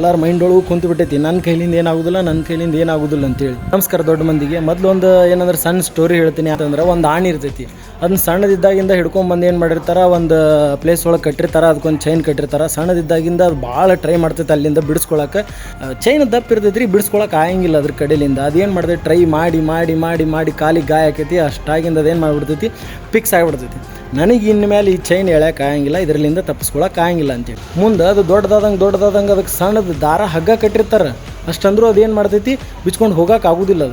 ಎಲ್ಲರ ಮೈಂಡ್ ಒಳಗೂ ಕುಂತು ಬಿಟ್ಟೈತಿ, ನನ್ನ ಕೈಲಿಂದ ಏನಾಗೋದಿಲ್ಲ ಅಂತೇಳಿ. ನಮಸ್ಕಾರ ದೊಡ್ಡ ಮಂದಿಗೆ. ಮೊದಲು ಒಂದು ಏನಂದ್ರೆ ಸಣ್ಣ ಸ್ಟೋರಿ ಹೇಳ್ತೀನಿ ಅಂತಂದ್ರೆ, ಒಂದು ಆಣಿ ಇರ್ತೈತಿ. ಅದನ್ನ ಸಣ್ಣದಿದ್ದಾಗಿಂದ ಹಿಡ್ಕೊಂಡ್ಬಂದು ಏನು ಮಾಡಿರ್ತಾರೆ, ಒಂದು ಪ್ಲೇಸ್ ಒಳಗೆ ಕಟ್ಟಿರ್ತಾರೆ, ಅದಕ್ಕೊಂದು ಚೈನ್ ಕಟ್ಟಿರ್ತಾರೆ. ಸಣ್ಣದಿದ್ದಾಗಿಂದ ಅದು ಭಾಳ ಟ್ರೈ ಮಾಡ್ತೈತೆ ಅಲ್ಲಿಂದ ಬಿಡಿಸ್ಕೊಳಕ್ಕೆ. ಚೈನ್ ದಪ್ಪ ಇರ್ತೈತಿ ರೀ, ಬಿಡಿಸ್ಕೊಳಕ್ಕೆ ಆಗಂಗಿಲ್ಲ ಅದ್ರ ಕಡೆಯಿಂದ. ಅದೇನು ಮಾಡ್ತೈತಿ, ಟ್ರೈ ಮಾಡಿ ಮಾಡಿ ಮಾಡಿ ಮಾಡಿ ಕಾಲಿಗೆ ಗಾಯ ಆಕೈತಿ. ಅಷ್ಟಾಗಿಂದ ಅದೇನು ಮಾಡಿಬಿಡ್ತೈತಿ, ಫಿಕ್ಸ್ ಆಗಿಬಿಡ್ತೈತಿ. ನನಗೆ ಇನ್ಮೇಲೆ ಈ ಚೈನ್ ಎಳ್ಯಕ್ಕೆ ಆಗಂಗಿಲ್ಲ, ಇದರಲ್ಲಿಂದ ತಪ್ಪಿಸ್ಕೊಳಕ್ಕೆ ಆಗಂಗಿಲ್ಲ ಅಂತೇಳಿ. ಮುಂದೆ ಅದು ದೊಡ್ಡದಾದಂಗೆ ಅದಕ್ಕೆ ಸಣ್ಣದು ದಾರ ಹಗ್ಗ ಕಟ್ಟಿರ್ತಾರೆ. ಅಷ್ಟಂದ್ರೂ ಅದೇನು ಮಾಡ್ತೈತಿ, ಬಿಚ್ಕೊಂಡು ಹೋಗೋಕೆ ಆಗೋದಿಲ್ಲ.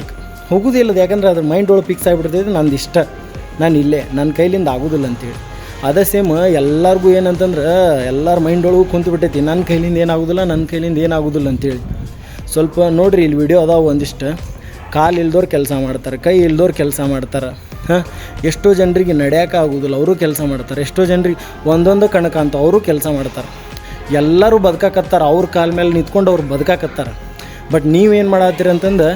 ಹೋಗೋದಿಲ್ಲ ಯಾಕಂದ್ರೆ ಅದ್ರ ಮೈಂಡ್ ಒಳಗೆ ಫಿಕ್ಸ್ ಆಗಿಬಿಡ್ತೈತಿ, ನಂದು ಇಷ್ಟ, ನಾನು ಇಲ್ಲೇ, ನನ್ನ ಕೈಲಿಂದ ಆಗೋದಿಲ್ಲ ಅಂತೇಳಿ. ಅದೇ ಸೇಮ್ ಎಲ್ಲರಿಗೂ ಏನಂತಂದ್ರೆ, ಎಲ್ಲರ ಮೈಂಡ್ ಒಳಗೂ ಕುಂತು ಬಿಟ್ಟೈತಿ, ನನ್ನ ಕೈಲಿಂದ ಏನಾಗೋದಿಲ್ಲ ಅಂತೇಳಿ. ಸ್ವಲ್ಪ ನೋಡಿರಿ, ಇಲ್ಲಿ ವಿಡಿಯೋ ಅದಾವೆ ಒಂದಿಷ್ಟು. ಕಾಲು ಇಲ್ದವ್ರು ಕೆಲಸ ಮಾಡ್ತಾರೆ, ಕೈ ಇಲ್ದವ್ರು ಕೆಲಸ ಮಾಡ್ತಾರೆ. ಎಷ್ಟೋ ಜನರಿಗೆ ನಡೆಯೋಕೆ ಆಗೋದಿಲ್ಲ, ಅವರು ಕೆಲಸ ಮಾಡ್ತಾರೆ. ಎಷ್ಟೋ ಜನರಿಗೆ ಒಂದೊಂದು ಕಣಕಂತ ಅವರು ಕೆಲಸ ಮಾಡ್ತಾರೆ. ಎಲ್ಲರೂ ಬದುಕಾಕತ್ತಾರೆ, ಅವ್ರ ಕಾಲ ಮೇಲೆ ನಿಂತ್ಕೊಂಡು ಅವ್ರು ಬದುಕಾಕತ್ತಾರೆ. ಬಟ್ ನೀವೇನು ಮಾಡತ್ತೀರಿ ಅಂತಂದು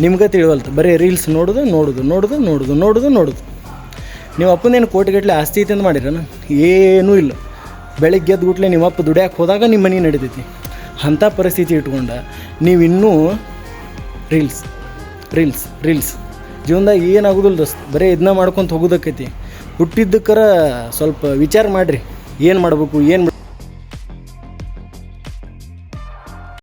ನಿಮ್ಗೆ ತಿಳಿವಲ್ತು. ಬರೀ ರೀಲ್ಸ್ ನೋಡೋದು. ನೀವು ಅಪ್ಪನೇನು ಕೋಟಿಗಟ್ಟಲೆ ಆಸ್ತಿ ಐತಿ ಅಂತ ಮಾಡಿರನ? ಏನೂ ಇಲ್ಲ. ಬೆಳಗ್ಗೆ ಎದ್ದು ಗುಟ್ಲೆ ನಿಮ್ಮ ಅಪ್ಪ ದುಡಿಯೋಕೆ ಹೋದಾಗ ನಿಮ್ಮ ಮನೆ ನಡೀತೈತಿ. ಅಂಥ ಪರಿಸ್ಥಿತಿ ಇಟ್ಕೊಂಡು ನೀವಿನ್ನೂ ರೀಲ್ಸ್ ಜೀವನದಾಗ ಏನಾಗೋದಿಲ್ಲ ದೋಸ್ತ. ಬರೀ ಇದನ್ನ ಮಾಡ್ಕೊತ ಹೋಗೋದಕ್ಕೈತಿ. ಹುಟ್ಟಿದ್ದಕ್ಕರ ಸ್ವಲ್ಪ ವಿಚಾರ ಮಾಡಿರಿ, ಏನು ಮಾಡಬೇಕು, ಏನು